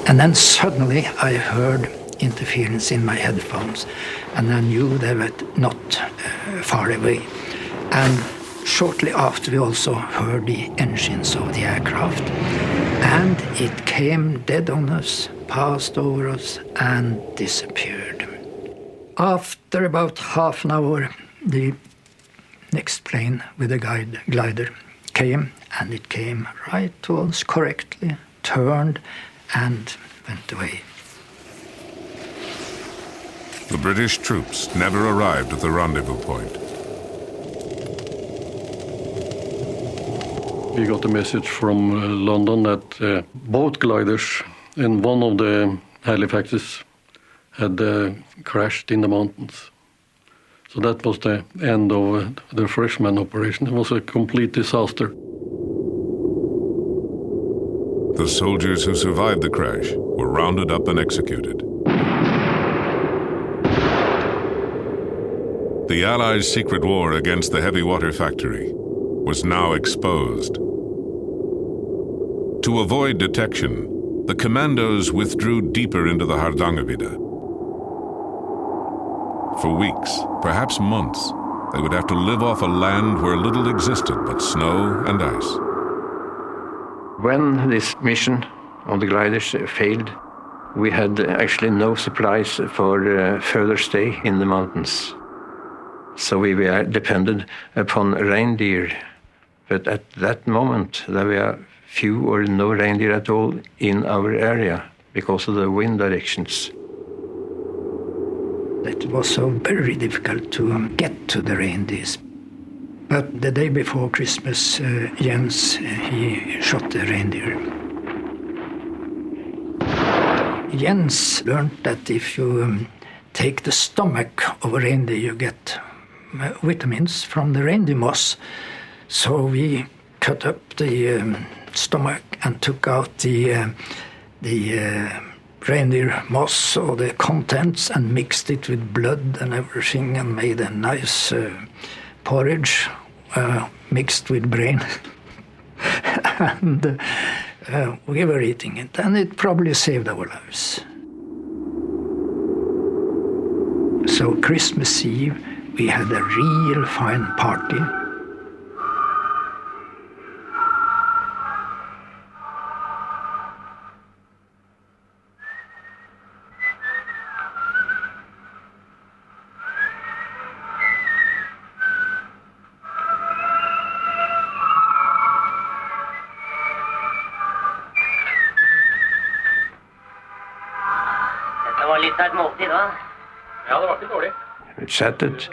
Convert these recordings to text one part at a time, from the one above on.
And then suddenly I heard interference in my headphones, and I knew they were not far away. And shortly after, we also heard the engines of the aircraft, and it came dead on us, passed over us, and disappeared. After about half an hour, the next plane with a glider came, and it came right to us correctly, turned, and went away. The British troops never arrived at the rendezvous point. We got a message from London that both gliders and one of the Halifaxes had crashed in the mountains. So that was the end of the freshman operation. It was a complete disaster. The soldiers who survived the crash were rounded up and executed. The Allies' secret war against the heavy water factory was now exposed. To avoid detection, the commandos withdrew deeper into the Hardangervidda. For weeks, perhaps months, they would have to live off a land where little existed but snow and ice. When this mission on the gliders failed, we had actually no supplies for further stay in the mountains. So we were dependent upon reindeer. But at that moment, there were few or no reindeer at all in our area because of the wind directions. It was so very difficult to get to the reindeers. But the day before Christmas, Jens, he shot the reindeer. Jens learned that if you take the stomach of a reindeer, you get vitamins from the reindeer moss. So we cut up the stomach and took out the reindeer moss or the contents and mixed it with blood and everything and made a nice porridge mixed with brain. And we were eating it, and it probably saved our lives. So Christmas Eve, we had a real fine party. We chatted.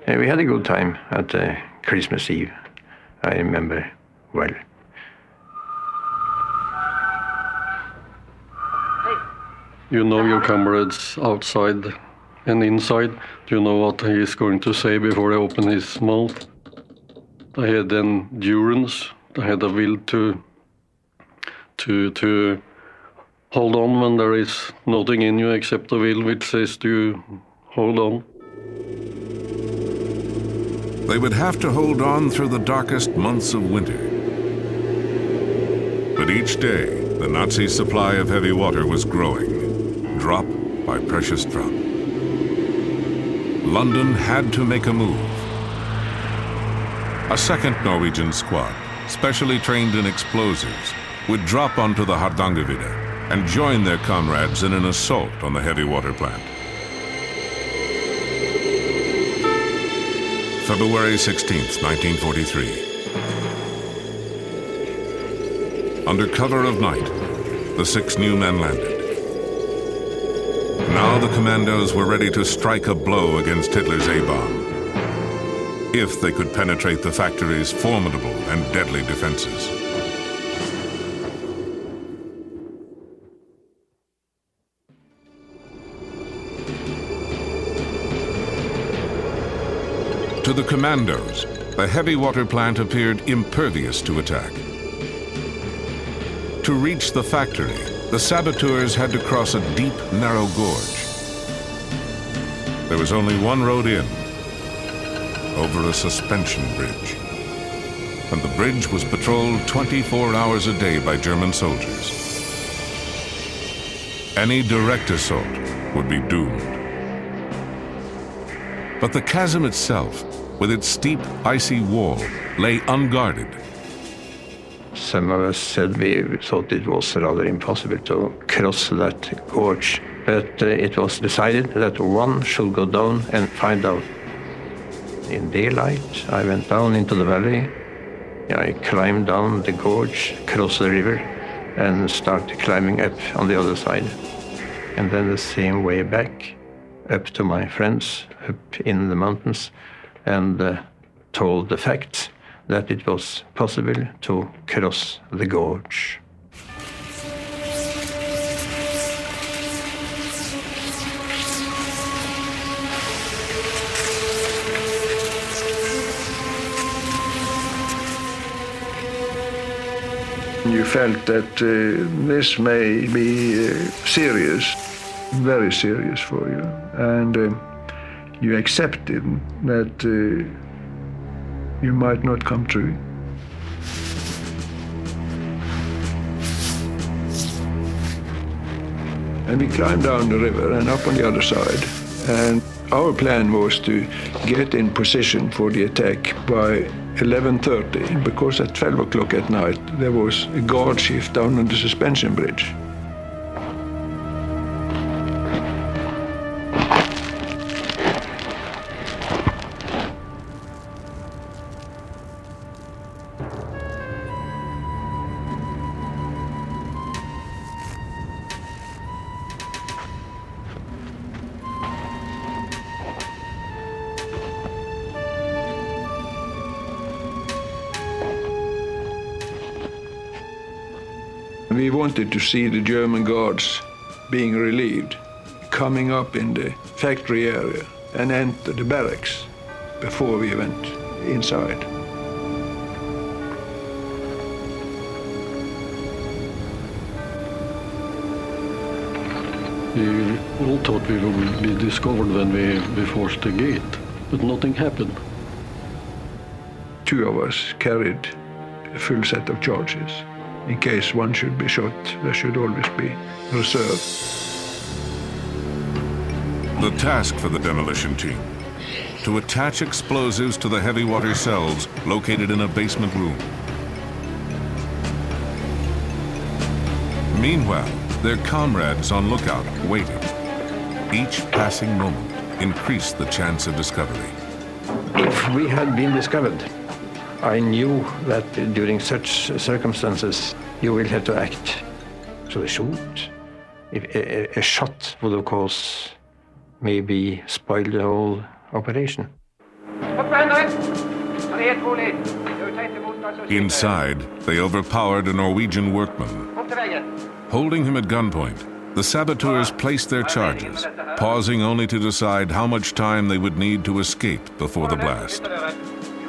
We had a good time at Christmas Eve. I remember well. You know your comrades outside and inside. Do you know what he is going to say before he opens his mouth? They had endurance. They had a will to hold on when there is nothing in you except the will which says to hold on. They would have to hold on through the darkest months of winter. But each day, the Nazi supply of heavy water was growing, drop by precious drop. London had to make a move. A second Norwegian squad, specially trained in explosives, would drop onto the Hardangervidda and join their comrades in an assault on the heavy water plant. February 16th, 1943. Under cover of night, the 6 new men landed. Now the commandos were ready to strike a blow against Hitler's A-bomb, if they could penetrate the factory's formidable and deadly defenses. To the commandos, the heavy water plant appeared impervious to attack. To reach the factory, the saboteurs had to cross a deep, narrow gorge. There was only one road in, over a suspension bridge. And the bridge was patrolled 24 hours a day by German soldiers. Any direct assault would be doomed. But the chasm itself, with its steep, icy wall, lay unguarded. Some of us said we thought it was rather impossible to cross that gorge, but it was decided that one should go down and find out. In daylight, I went down into the valley. I climbed down the gorge, crossed the river, and started climbing up on the other side. And then the same way back, up to my friends up in the mountains, and told the facts that it was possible to cross the gorge. You felt that this may be serious, very serious for you, and you accepted that you might not come through. And we climbed down the river and up on the other side, and our plan was to get in position for the attack by 11:30, because at 12 o'clock at night there was a guard shift down on the suspension bridge. We wanted to see the German guards being relieved, coming up in the factory area and enter the barracks before we went inside. We all thought we would be discovered when we forced the gate, but nothing happened. Two of us carried a full set of charges. In case one should be shot, there should always be reserve. The task for the demolition team: to attach explosives to the heavy water cells located in a basement room. Meanwhile, their comrades on lookout waited. Each passing moment increased the chance of discovery. If we had been discovered, I knew that during such circumstances you will have to act. So they shoot. If a shot would of course maybe spoil the whole operation. Inside, they overpowered a Norwegian workman. Holding him at gunpoint, the saboteurs placed their charges, pausing only to decide how much time they would need to escape before the blast.